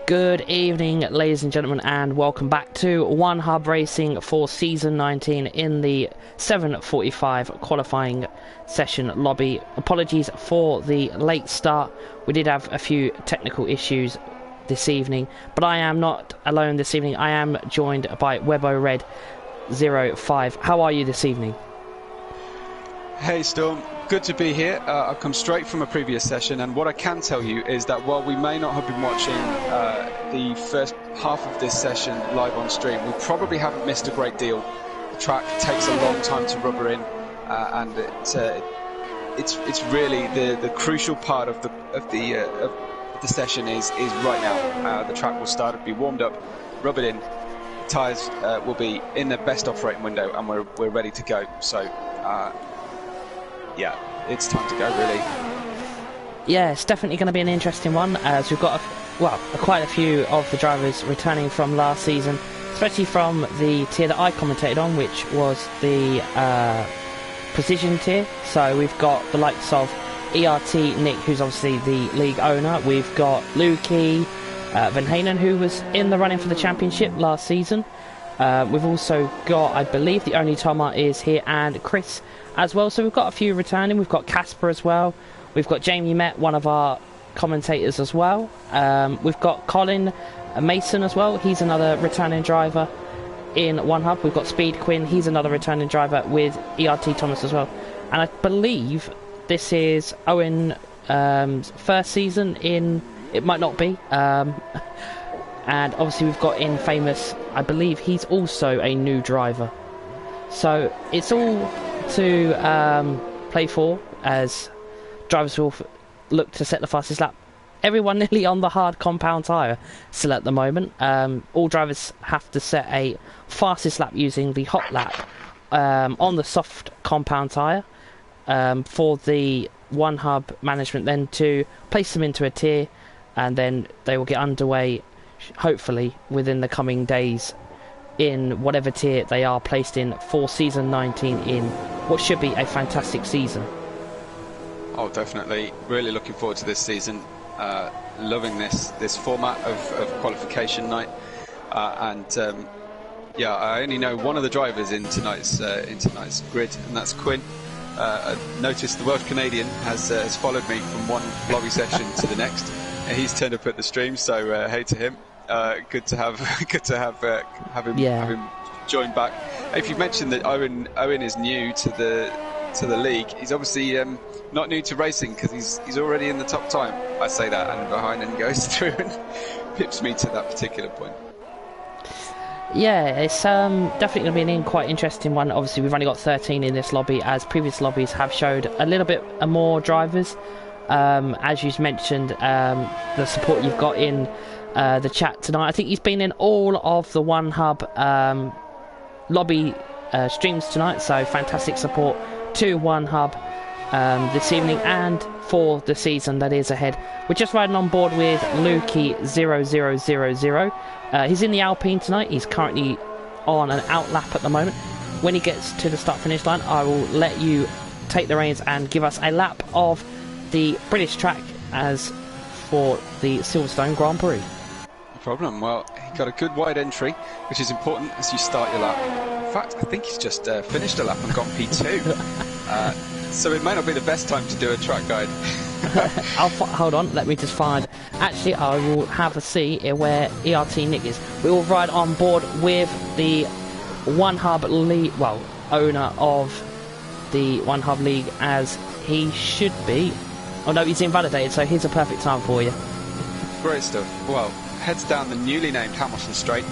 Good evening, ladies and gentlemen, and welcome back to OneHub Racing for Season 19 in the 7:45 qualifying session lobby. Apologies for the late start. We did have a few technical issues this evening, but I am not alone this evening. I am joined by Webo Red 05. How are you this evening? Hey Storm, good to be here. I've come straight from a previous session, and what I can tell you is that while we may not have been watching the first half of this session live on stream, we probably haven't missed a great deal. The track takes a long time to rubber in, and it's really the crucial part of the session is right now. The track will start to be warmed up, rubbered in. Tyres will be in their best operating window, and we're ready to go. So. Yeah, it's time to go, really. Yeah, it's definitely going to be an interesting one, as we've got quite a few of the drivers returning from last season, especially from the tier that I commentated on, which was the Precision tier. So we've got the likes of ERT Nick, who's obviously the league owner. We've got Lukey, Van Halen, who was in the running for the championship last season. We've also got, I believe, the only Toma is here, and Chris as well. So we've got a few returning. We've got Casper as well. We've got Jamie Met, one of our commentators as well. We've got Colin Mason as well. He's another returning driver in OneHub. We've got Speed Quinn. He's another returning driver with ERT Thomas as well. And I believe this is Owen's first season in... It might not be. And obviously we've got in Famous, I believe he's also a new driver. So it's all to play for, as drivers will look to set the fastest lap. Everyone nearly on the hard compound tyre still at the moment. All drivers have to set a fastest lap using the hot lap on the soft compound tyre for the OneHub management then to place them into a tier, and then they will get underway hopefully within the coming days in whatever tier they are placed in for Season 19 in what should be a fantastic season. Oh, definitely. Really looking forward to this season. Loving this format of qualification night. Yeah, I only know one of the drivers in tonight's grid, and that's Quinn. I noticed the Welsh Canadian has followed me from one lobby session to the next. He's turned up at the stream, so hey to him. Good to have him join back. If you've mentioned that Owen is new to the league, he's obviously not new to racing, because he's already in the top time. I say that, and behind and goes through and pips me to that particular point. Yeah, it's definitely going to be an quite interesting one. Obviously, we've only got 13 in this lobby, as previous lobbies have showed a little bit more drivers. As you mentioned, the support you've got in the chat tonight. I think he's been in all of the OneHub lobby streams tonight, so fantastic support to OneHub this evening and for the season that is ahead. We're just riding on board with Lukey 0000. He's in the Alpine tonight. He's currently on an out lap at the moment. When he gets to the start finish line, I will let you take the reins and give us a lap of the British track as for the Silverstone Grand Prix. No problem. Well, he got a good wide entry, which is important as you start your lap. In fact, I think he's just finished a lap and got P2. So it may not be the best time to do a track guide. Hold on, let me just find. Actually, I will have a see where ERT Nick is. We will ride on board with the OneHub League, well, owner of the OneHub League, as he should be. Oh no, he's invalidated, so here's a perfect time for you. Great stuff. Well, heads down the newly named Hamilton Straight,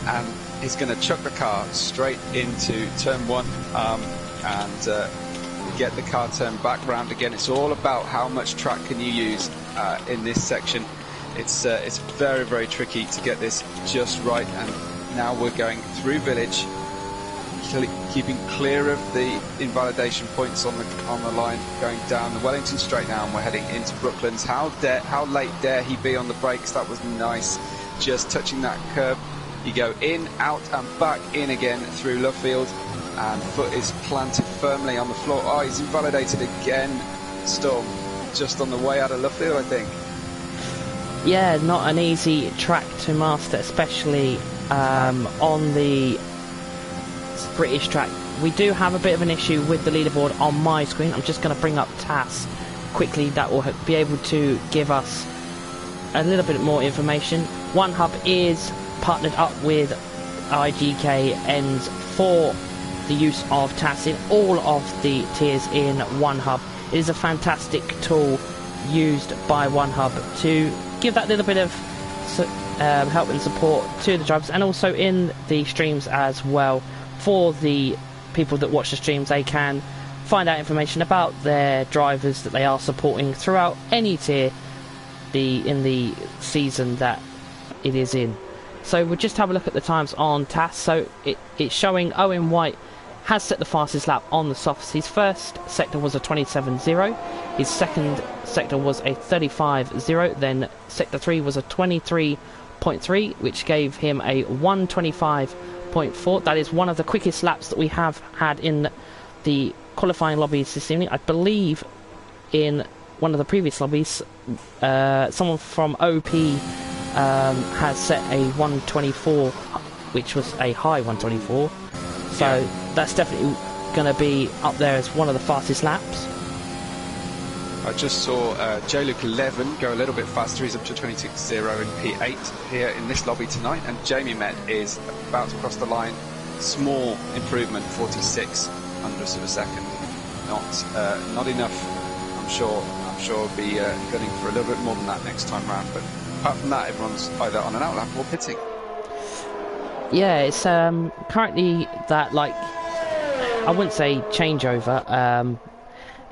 and he's going to chuck the car straight into turn 1 and get the car turned back round again. It's all about how much track can you use in this section. It's very, very tricky to get this just right, and now we're going through Village, keeping clear of the invalidation points on the line, going down the Wellington Straight now, and we're heading into Brooklands. How late dare he be on the brakes? That was nice, just touching that curb. You go in, out and back in again through Lovefield, and foot is planted firmly on the floor. Oh, he's invalidated again, Storm, just on the way out of Lovefield, I think. Yeah, not an easy track to master, especially on the British track. We do have a bit of an issue with the leaderboard on my screen. I'm just going to bring up TAS quickly. That will be able to give us a little bit more information. OneHub is partnered up with IGK ends for the use of TAS in all of the tiers in OneHub. It is a fantastic tool used by OneHub to give that little bit of help and support to the drivers, and also in the streams as well. For the people that watch the streams, they can find out information about their drivers that they are supporting throughout any tier in the season that it is in. So we'll just have a look at the times on TAS. So it's showing Owen White has set the fastest lap on the softs. His first sector was a 27.0, his second sector was a 35.0, then sector 3 was a 23.3, which gave him a 125.4. That is one of the quickest laps that we have had in the qualifying lobbies this evening. I believe in one of the previous lobbies, someone from OP has set a 124, which was a high 124. So yeah, that's definitely going to be up there as one of the fastest laps. I just saw J-Luke 11 go a little bit faster. He's up to 26.0 in P8 here in this lobby tonight, and Jamie Met is about to cross the line. Small improvement, 46 hundredths of a second. Not enough. I'm sure we'll be gunning for a little bit more than that next time round. But apart from that, everyone's either on an outlap or pitting. Yeah, it's currently that, like, I wouldn't say changeover.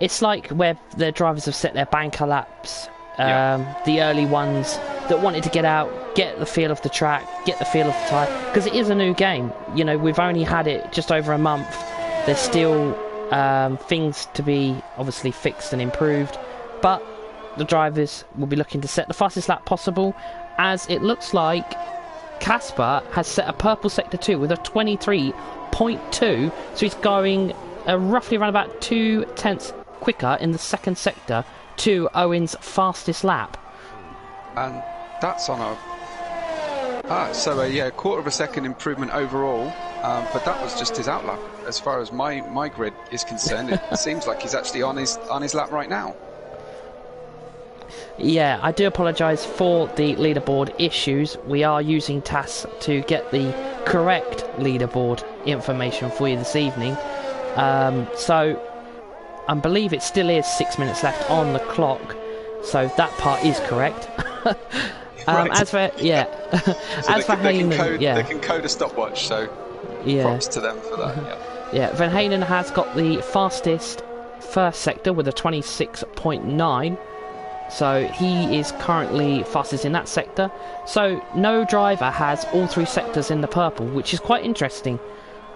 It's like where the drivers have set their banker laps, the early ones that wanted to get out, get the feel of the track, get the feel of the tyre, because it is a new game. You know, we've only had it just over a month. There's still things to be obviously fixed and improved, but the drivers will be looking to set the fastest lap possible, as it looks like Casper has set a purple sector 2 with a 23.2, so he's going roughly around about 0.2 quicker in the second sector to Owen's fastest lap. And that's on a quarter of a second improvement overall, but that was just his outlap. As far as my grid is concerned, it seems like he's actually on his lap right now. Yeah, I do apologise for the leaderboard issues. We are using TAS to get the correct leaderboard information for you this evening. So I believe it still is 6 minutes left on the clock, so that part is correct. Right. As for so as for Heynen, they can code a stopwatch, so props to them for that. Yeah, Van Heynen has got the fastest first sector with a 26.9. So he is currently fastest in that sector. So no driver has all three sectors in the purple, which is quite interesting,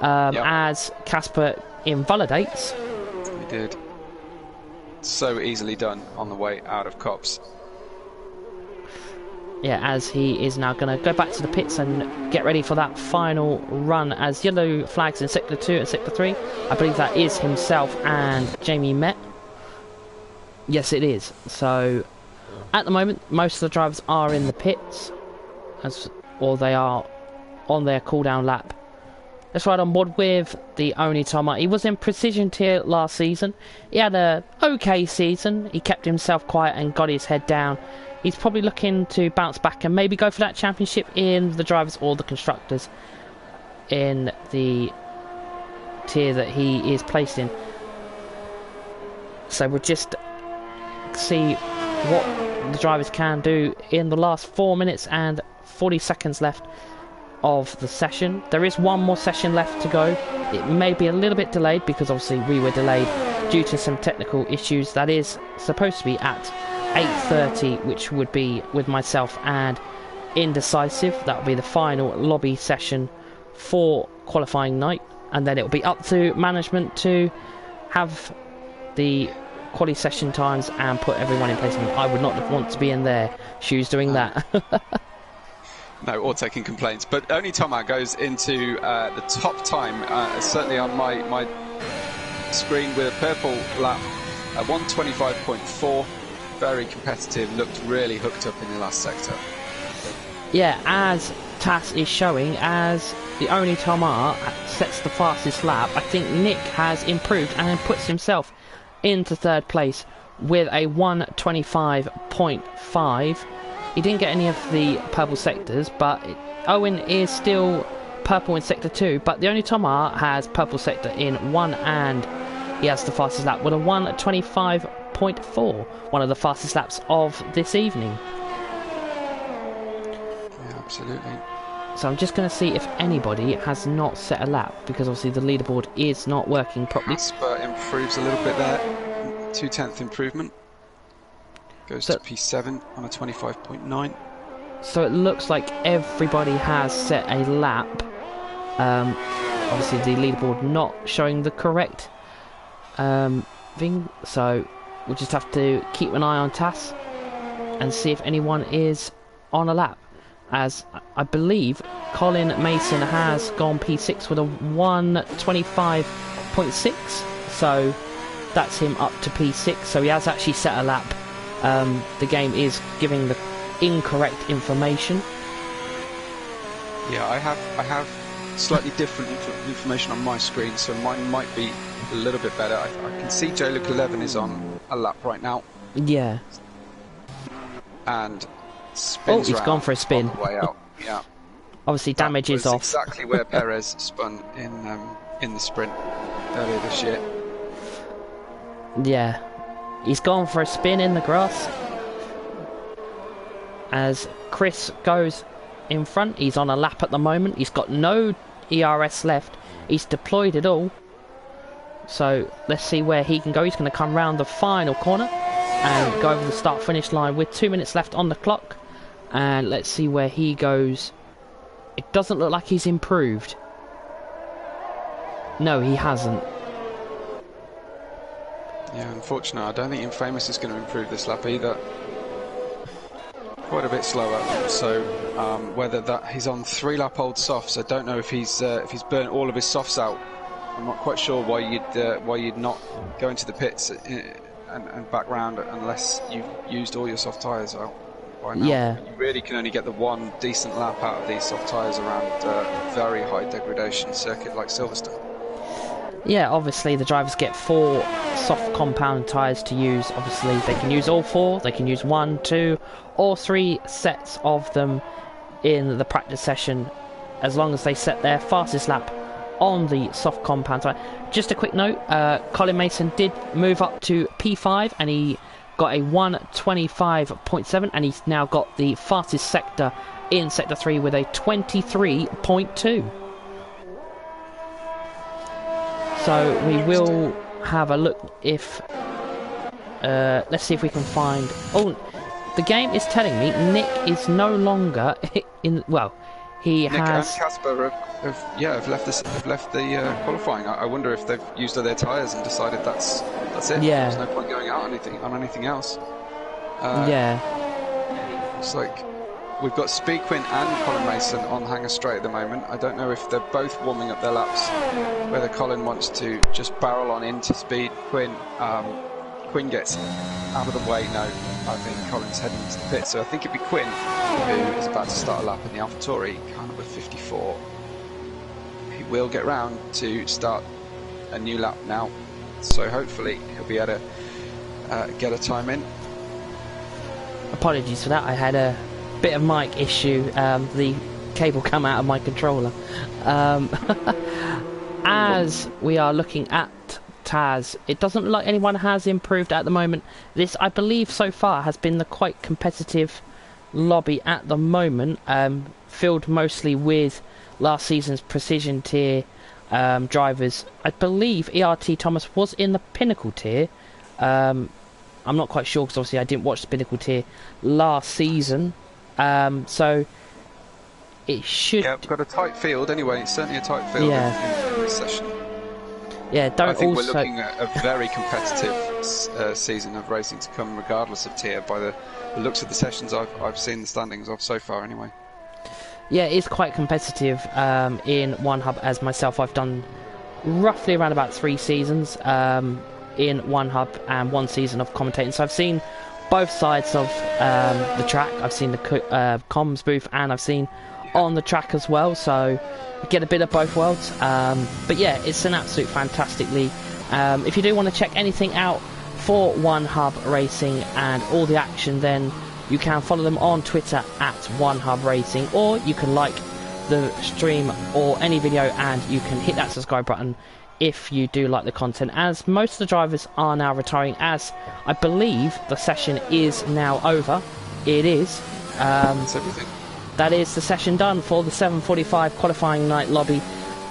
as Casper invalidates. He did. So easily done on the way out of Cops. Yeah, as he is now going to go back to the pits and get ready for that final run, as yellow flags in sector 2 and sector 3. I believe that is himself and Jamie Met. Yes, it is. So at the moment, most of the drivers are in the pits, or they are on their cooldown lap. Let's ride on board with the only Tomer. He was in Precision tier last season. He had a okay season. He kept himself quiet and got his head down. He's probably looking to bounce back and maybe go for that championship in the drivers or the constructors in the tier that he is placed in. So we'll just see what the drivers can do in the last 4 minutes and 40 seconds left of the session. There is one more session left to go. It may be a little bit delayed because obviously we were delayed due to some technical issues. That is supposed to be at 8:30, which would be with myself and Indecisive. That will be the final lobby session for qualifying night, and then it will be up to management to have the quali session times and put everyone in place. I would not want to be in their shoes doing that. No, or taking complaints. But only Tomac goes into the top time, certainly on my screen, with a purple lap at 125.4. very competitive, looked really hooked up in the last sector. Yeah, as TAS is showing, as the only Tomar sets the fastest lap, I think Nick has improved and puts himself into third place with a 1:25.5. He didn't get any of the purple sectors, but Owen is still purple in sector 2, but the only Tomar has purple sector in 1, and he has the fastest lap with a 1:25.4, one of the fastest laps of this evening. Yeah, absolutely. So I'm just going to see if anybody has not set a lap, because obviously the leaderboard is not working properly. Casper improves a little bit there, 0.2 improvement. Goes to P7 on a 25.9. So it looks like everybody has set a lap. Obviously the leaderboard not showing the correct thing, so we'll just have to keep an eye on TAS and see if anyone is on a lap, as I believe Colin Mason has gone P6 with a 1:25.6, so that's him up to P6, so he has actually set a lap. The game is giving the incorrect information. Yeah, I have slightly different information on my screen, so mine might be a little bit better. I can see J-Luke 11 is on a lap right now. Yeah. And spins he's gone for a spin. On the way out. Yeah. Obviously, damage is off. Exactly where Perez spun in the sprint earlier this year. Yeah. He's gone for a spin in the grass. As Chris goes in front, he's on a lap at the moment. He's got no ERS left. He's deployed it all. So let's see where he can go. He's going to come round the final corner and go over the start-finish line with 2 minutes left on the clock. And let's see where he goes. It doesn't look like he's improved. No, he hasn't. Yeah, unfortunately, I don't think Infamous is going to improve this lap either. Quite a bit slower. So whether he's on 3-lap-old softs, I don't know if he's burnt all of his softs out. I'm not quite sure why you'd not go into the pits and back round unless you've used all your soft tyres out. Why not? Yeah. You really can only get the one decent lap out of these soft tyres around a very high degradation circuit like Silverstone. Yeah, obviously the drivers get 4 soft compound tyres to use. Obviously they can use all 4, they can use 1, 2 or 3 sets of them in the practice session, as long as they set their fastest lap on the soft compound tyre. Just a quick note, Colin Mason did move up to P5 and he got a 1:25.7, and he's now got the fastest sector in sector 3 with a 23.2. So we will have a look if... let's see if we can find... Oh, the game is telling me Nick is no longer in... Well, he Nick has... and Casper have left the qualifying. I wonder if they've used all their tyres and decided that's it. Yeah. There's no point going out on anything else. Yeah. It's like... We've got Speed Quinn and Colin Mason on Hangar Straight at the moment. I don't know if they're both warming up their laps, whether Colin wants to just barrel on into Speed Quinn. Quinn gets out of the way. No, I think Colin's heading into the pit. So I think it'd be Quinn who is about to start a lap in the AlphaTauri, kind of with 54. He will get round to start a new lap now. So hopefully he'll be able to get a time in. Apologies for that, I had a bit of mic issue, the cable come out of my controller. As we are looking at TAS, it doesn't look like anyone has improved at the moment. This, I believe, so far has been the quite competitive lobby at the moment, filled mostly with last season's Precision tier drivers. I believe ERT Thomas was in the Pinnacle tier. I'm not quite sure because obviously I didn't watch the Pinnacle tier last season. So it should... Yeah, we've got a tight field anyway. It's certainly a tight field in this session. Yeah, I think we're looking at a very competitive season of racing to come, regardless of tier, by the looks of the sessions I've seen the standings of so far anyway. Yeah, it is quite competitive in OneHub. As myself, I've done roughly around about 3 seasons in OneHub and 1 season of commentating. So I've seen both sides of the track. I've seen the comms booth, and I've seen on the track as well, so you get a bit of both worlds. But yeah, it's an absolute fantastic league. If you do want to check anything out for OneHub Racing and all the action, then you can follow them on Twitter at OneHub Racing, or you can like the stream or any video and you can hit that subscribe button if you do like the content, as most of the drivers are now retiring, as I believe the session is now over. It is. That's everything. That is the session done for the 7:45 qualifying night lobby.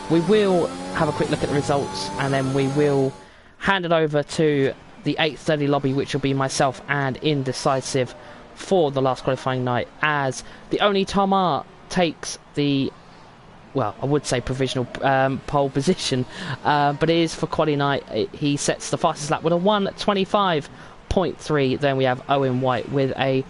We will have a quick look at the results and then we will hand it over to the 8:30 lobby, which will be myself and Indecisive for the last qualifying night, as the only Tamar takes the, well, I would say provisional pole position, but it is for quali night. He sets the fastest lap with a 1:25.3. Then we have Owen White with a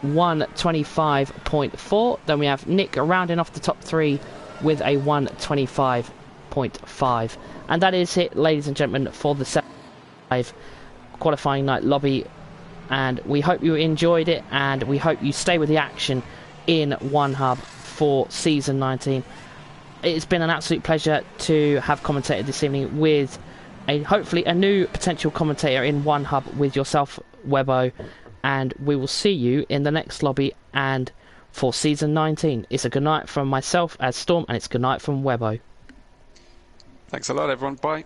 1:25.4. Then we have Nick rounding off the top three with a 1:25.5. And that is it, ladies and gentlemen, for the 7:5 qualifying night lobby. And we hope you enjoyed it, and we hope you stay with the action in OneHub for season 19. It's been an absolute pleasure to have commentated this evening with hopefully a new potential commentator in OneHub with yourself, Webbo, and we will see you in the next lobby and for season 19. It's a good night from myself as Storm, and it's good night from Webbo. Thanks a lot, everyone. Bye.